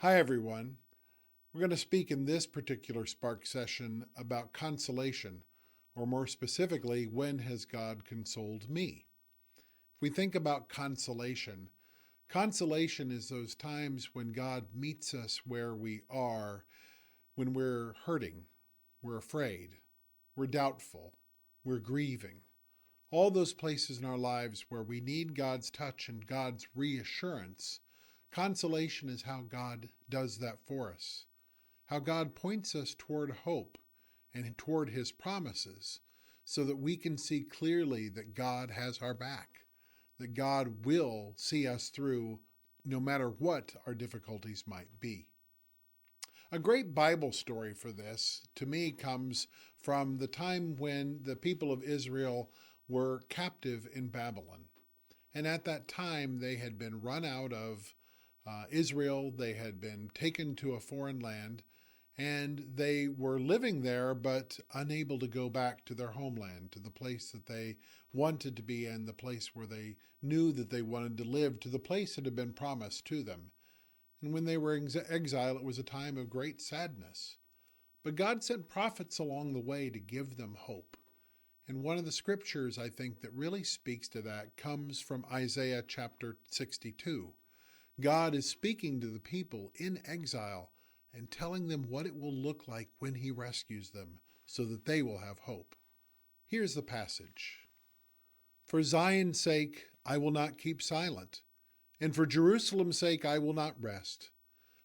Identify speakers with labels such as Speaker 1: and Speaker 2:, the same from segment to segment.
Speaker 1: Hi, everyone. We're going to speak in this particular Spark session about consolation, or more specifically, when has God consoled me? If we think about consolation, consolation is those times when God meets us where we are, when we're hurting, we're afraid, we're doubtful, we're grieving. All those places in our lives where we need God's touch and God's reassurance. Consolation is how God does that for us, how God points us toward hope and toward His promises so that we can see clearly that God has our back, that God will see us through no matter what our difficulties might be. A great Bible story for this, to me, comes from the time when the people of Israel were captive in Babylon. And at that time, they had been run out of Israel. They had been taken to a foreign land, and they were living there but unable to go back to their homeland, to the place that they wanted to be in, the place where they knew that they wanted to live, to the place that had been promised to them. And when they were in exile, it was a time of great sadness. But God sent prophets along the way to give them hope. And one of the scriptures, I think, that really speaks to that comes from Isaiah chapter 62. God is speaking to the people in exile and telling them what it will look like when He rescues them so that they will have hope. Here's the passage. For Zion's sake, I will not keep silent, and for Jerusalem's sake, I will not rest,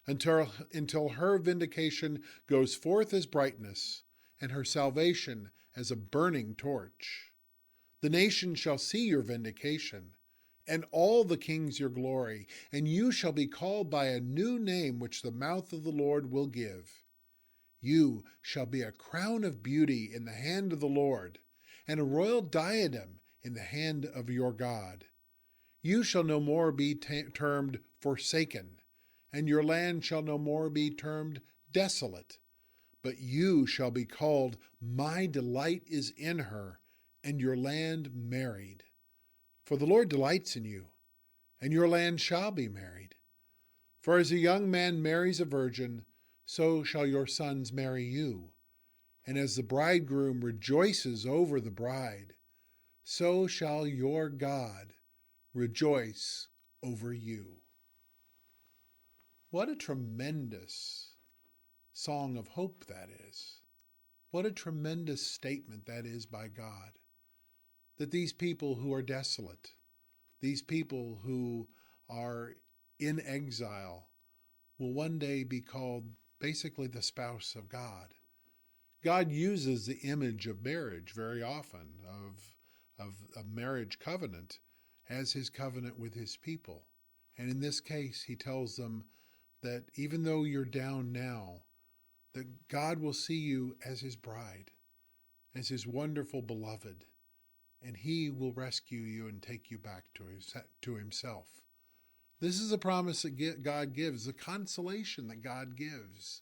Speaker 1: until her vindication goes forth as brightness, and her salvation as a burning torch. The nations shall see your vindication, and all the kings your glory, and you shall be called by a new name which the mouth of the Lord will give. You shall be a crown of beauty in the hand of the Lord, and a royal diadem in the hand of your God. You shall no more be termed forsaken, and your land shall no more be termed desolate. But you shall be called, My delight is in her, and your land married. For the Lord delights in you, and your land shall be married. For as a young man marries a virgin, so shall your sons marry you. And as the bridegroom rejoices over the bride, so shall your God rejoice over you. What a tremendous song of hope that is. What a tremendous statement that is by God. That these people who are desolate, these people who are in exile, will one day be called basically the spouse of God. God uses the image of marriage very often, of a marriage covenant, as His covenant with His people. And in this case, He tells them that even though you're down now, that God will see you as His bride, as His wonderful beloved, and He will rescue you and take you back to Himself. This is a promise that God gives, the consolation that God gives.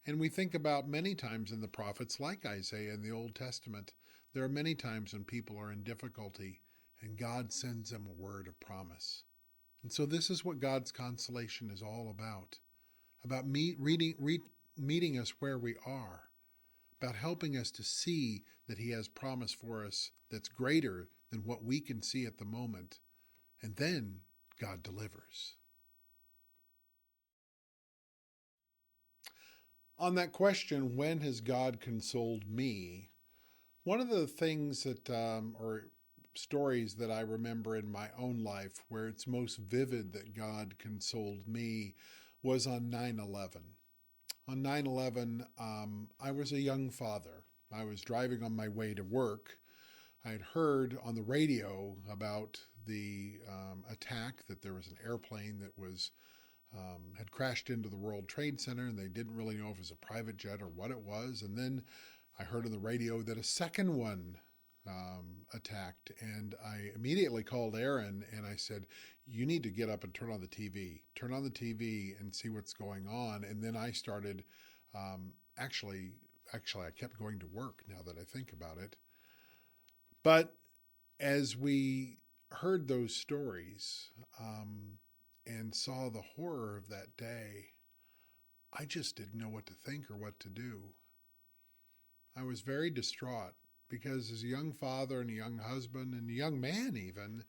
Speaker 1: And we think about many times in the prophets, like Isaiah in the Old Testament, there are many times when people are in difficulty and God sends them a word of promise. And so this is what God's consolation is all about meeting us where we are, about helping us to see that He has promise for us that's greater than what we can see at the moment. And then God delivers. On that question, when has God consoled me? One of the things that, or stories that I remember in my own life where it's most vivid that God consoled me was on 9/11. On 9/11, I was a young father. I was driving on my way to work. I had heard on the radio about the attack, that there was an airplane that had crashed into the World Trade Center, and they didn't really know if it was a private jet or what it was. And then I heard on the radio that a second one attacked, and I immediately called Aaron and I said, you need to get up and turn on the TV and see what's going on. And then I started, actually, I kept going to work now that I think about it. But as we heard those stories and saw the horror of that day, I just didn't know what to think or what to do. I was very distraught because as a young father and a young husband and a young man even,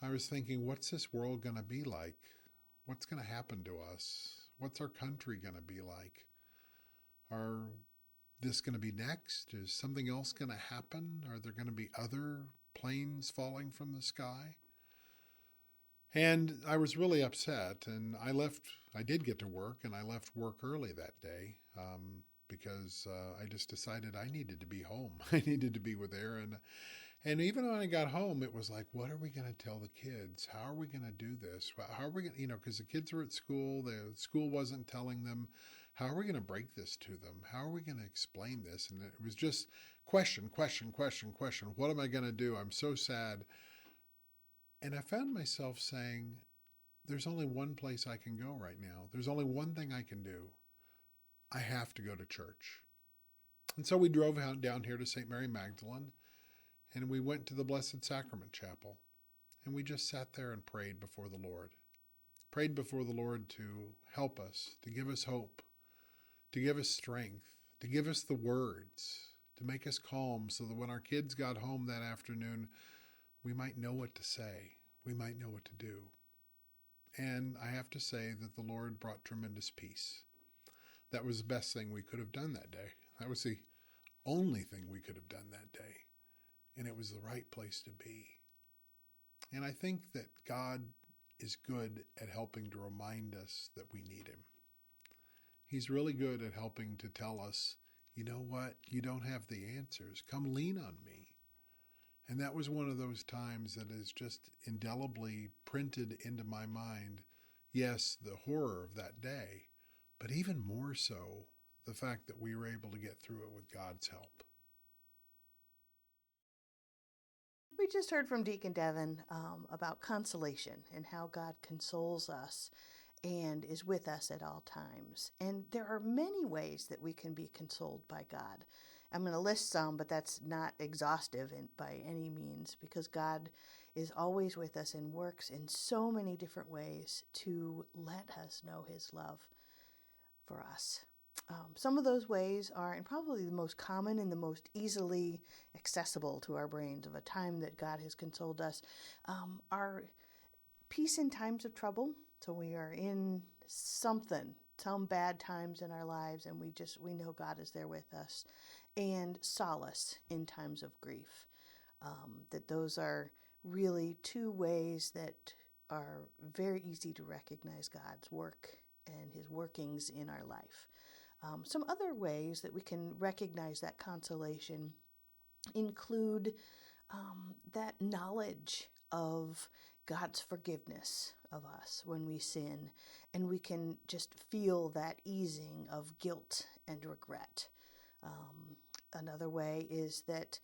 Speaker 1: I was thinking, what's this world going to be like? What's going to happen to us? What's our country going to be like? Are this going to be next? Is something else going to happen? Are there going to be other planes falling from the sky? And I was really upset, and I did get to work, and I left work early that day because I just decided I needed to be home. I needed to be with Aaron. And even when I got home, it was like, what are we going to tell the kids? How are we going to do this? How are we going to, because the kids were at school, the school wasn't telling them. How are we going to break this to them? How are we going to explain this? And it was just question. What am I going to do? I'm so sad. And I found myself saying, there's only one place I can go right now. There's only one thing I can do. I have to go to church. And so we drove down here to St. Mary Magdalene, and we went to the Blessed Sacrament Chapel. And we just sat there and prayed before the Lord. Prayed before the Lord to help us, to give us hope, to give us strength, to give us the words, to make us calm so that when our kids got home that afternoon, we might know what to say. We might know what to do. And I have to say that the Lord brought tremendous peace. That was the best thing we could have done that day. That was the only thing we could have done that day. And it was the right place to be. And I think that God is good at helping to remind us that we need him. He's really good at helping to tell us, you know what? You don't have the answers. Come lean on me. And that was one of those times that is just indelibly printed into my mind. Yes, the horror of that day, but even more so, the fact that we were able to get through it with God's help.
Speaker 2: We just heard from Deacon Devin about consolation and how God consoles us and is with us at all times. And there are many ways that we can be consoled by God. I'm going to list some, but that's not exhaustive by any means, because God is always with us and works in so many different ways to let us know his love for us. Some of those ways are, and probably the most common and the most easily accessible to our brains of a time that God has consoled us, are peace in times of trouble. So we are in some bad times in our lives, and we know God is there with us. And solace in times of grief. That those are really two ways that are very easy to recognize God's work and his workings in our life. Some other ways that we can recognize that consolation include that knowledge of God's forgiveness of us when we sin, and we can just feel that easing of guilt and regret. Another way is that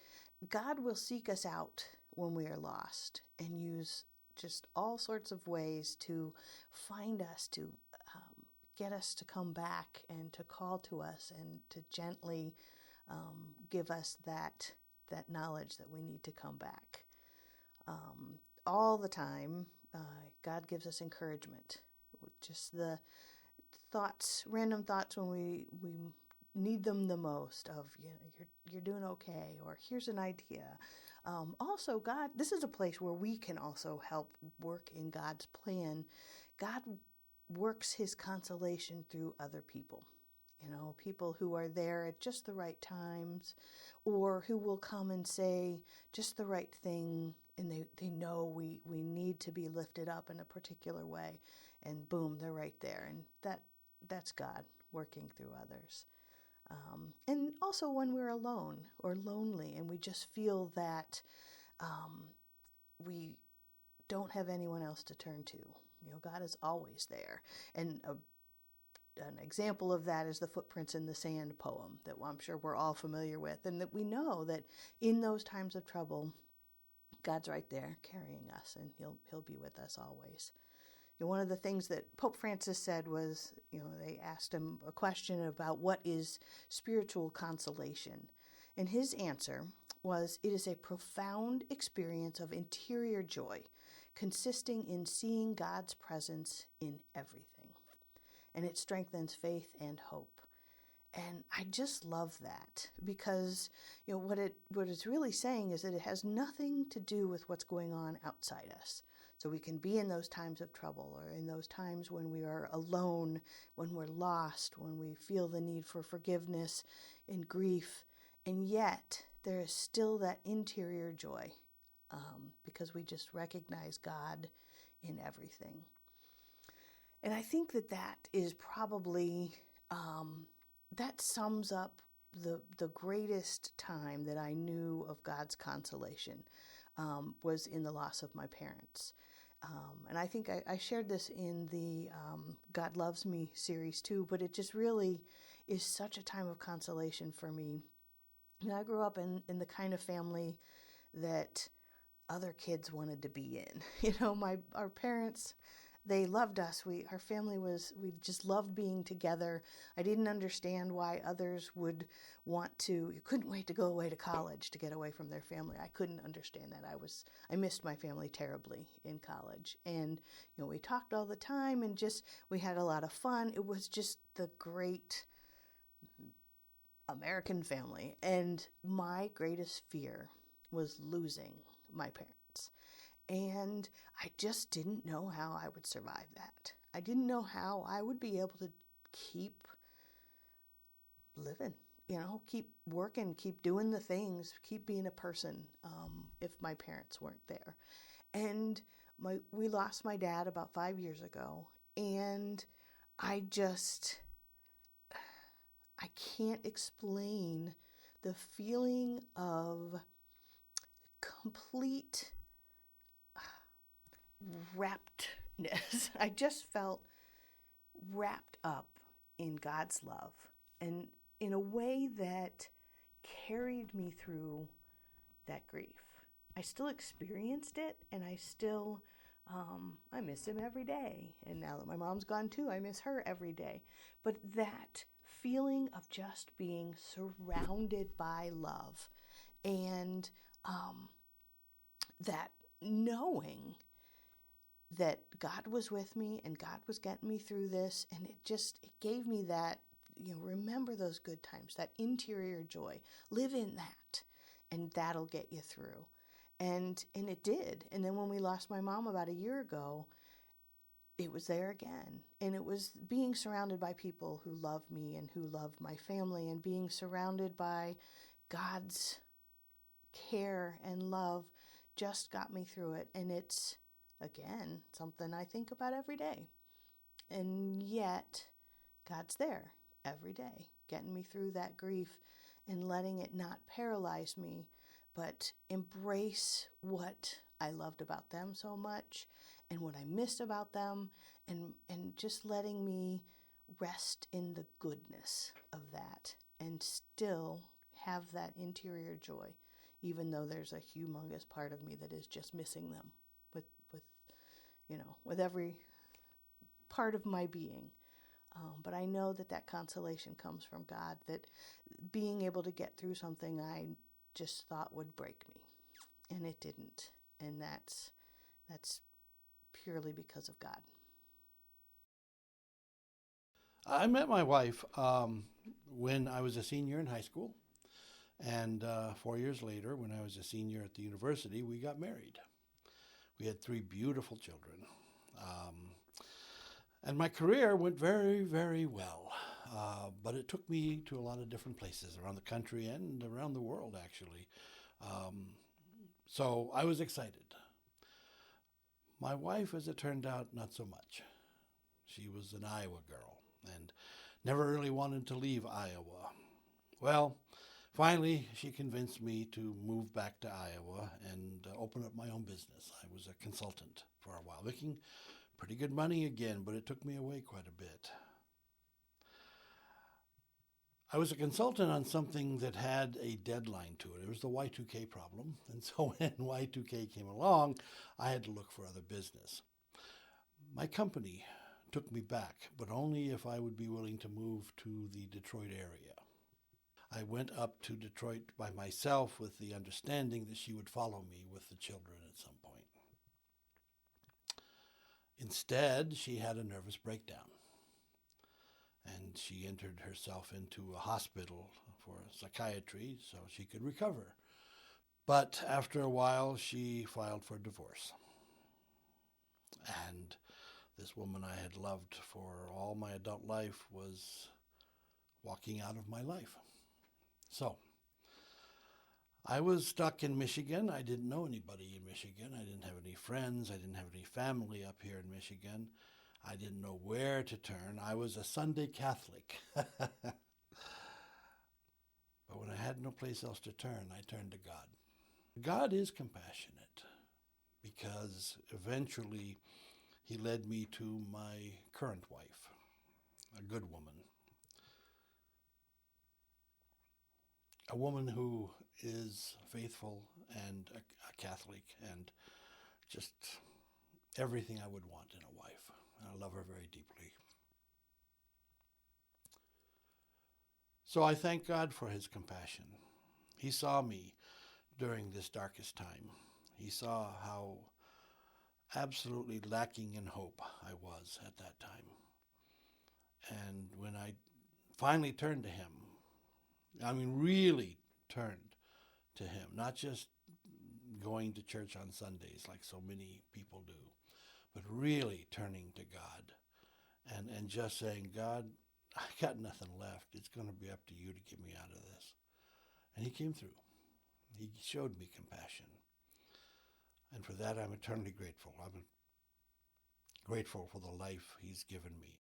Speaker 2: God will seek us out when we are lost and use just all sorts of ways to find us, to get us to come back and to call to us and to gently give us that knowledge that we need to come back. All the time, God gives us encouragement. Just the thoughts, random thoughts when we need them the most of, you're doing okay, or here's an idea. Also, God, this is a place where we can also help work in God's plan. God works his consolation through other people. People who are there at just the right times, or who will come and say just the right thing, and they know we need to be lifted up in a particular way, and boom, they're right there. And that's God working through others. And also when we're alone or lonely and we just feel that we don't have anyone else to turn to. God is always there. And an example of that is the Footprints in the Sand poem that I'm sure we're all familiar with, and that we know that in those times of trouble, God's right there carrying us, and he'll be with us always. One of the things that Pope Francis said was, they asked him a question about what is spiritual consolation. And his answer was, it is a profound experience of interior joy, consisting in seeing God's presence in everything. and it strengthens faith and hope. And I just love that because, what it's really saying is that it has nothing to do with what's going on outside us. So we can be in those times of trouble, or in those times when we are alone, when we're lost, when we feel the need for forgiveness and grief. And yet there is still that interior joy, because we just recognize God in everything. And I think that is probably, that sums up the greatest time that I knew of God's consolation, was in the loss of my parents. And I think I shared this in the God Loves Me series too, but it just really is such a time of consolation for me. I grew up in the kind of family that other kids wanted to be in. Our parents, they loved us. We just loved being together. I didn't understand why others would you couldn't wait to go away to college to get away from their family. I couldn't understand that. I missed my family terribly in college. And, we talked all the time and we had a lot of fun. It was just the great American family. And my greatest fear was losing my parents. And I just didn't know how I would survive that. I didn't know how I would be able to keep living, keep working, keep doing the things, keep being a person, if my parents weren't there. And we lost my dad about 5 years ago. And I can't explain the feeling of complete wrappedness. I just felt wrapped up in God's love, and in a way that carried me through that grief. I still experienced it, and I still, I miss him every day. And now that my mom's gone too, I miss her every day. But that feeling of just being surrounded by love, and that knowing that God was with me and God was getting me through this, and it gave me that, remember those good times, that interior joy, live in that, and that'll get you through. And it did. And then when we lost my mom about a year ago, it was there again. And it was being surrounded by people who loved me and who loved my family, and being surrounded by God's care and love just got me through it. And it's, again, something I think about every day. And yet, God's there every day, getting me through that grief and letting it not paralyze me, but embrace what I loved about them so much and what I missed about them, and just letting me rest in the goodness of that and still have that interior joy, even though there's a humongous part of me that is just missing them with every part of my being. But I know that consolation comes from God, that being able to get through something I just thought would break me, and it didn't. And that's purely because of God.
Speaker 3: I met my wife when I was a senior in high school, and 4 years later, when I was a senior at the university, we got married. We had 3 beautiful children. And my career went very, very well. But it took me to a lot of different places around the country and around the world, actually. So I was excited. My wife, as it turned out, not so much. She was an Iowa girl and never really wanted to leave Iowa. Well, finally, she convinced me to move back to Iowa and open up my own business. I was a consultant for a while, making pretty good money again, but it took me away quite a bit. I was a consultant on something that had a deadline to it. It was the Y2K problem. And so when Y2K came along, I had to look for other business. My company took me back, but only if I would be willing to move to the Detroit area. I went up to Detroit by myself with the understanding that she would follow me with the children at some point. Instead, she had a nervous breakdown. and she entered herself into a hospital for psychiatry so she could recover. But after a while, she filed for divorce. And this woman I had loved for all my adult life was walking out of my life. So I was stuck in Michigan. I didn't know anybody in Michigan. I didn't have any friends. I didn't have any family up here in Michigan. I didn't know where to turn. I was a Sunday Catholic. But when I had no place else to turn, I turned to God. God is compassionate because eventually he led me to my current wife, a good woman. A woman who is faithful and a Catholic and just everything I would want in a wife. And I love her very deeply. So I thank God for his compassion. He saw me during this darkest time. He saw how absolutely lacking in hope I was at that time. And when I finally turned to him, really turned to him, not just going to church on Sundays like so many people do, but really turning to God and just saying, God, I got nothing left. It's going to be up to you to get me out of this. And he came through. He showed me compassion. And for that, I'm eternally grateful. I'm grateful for the life he's given me.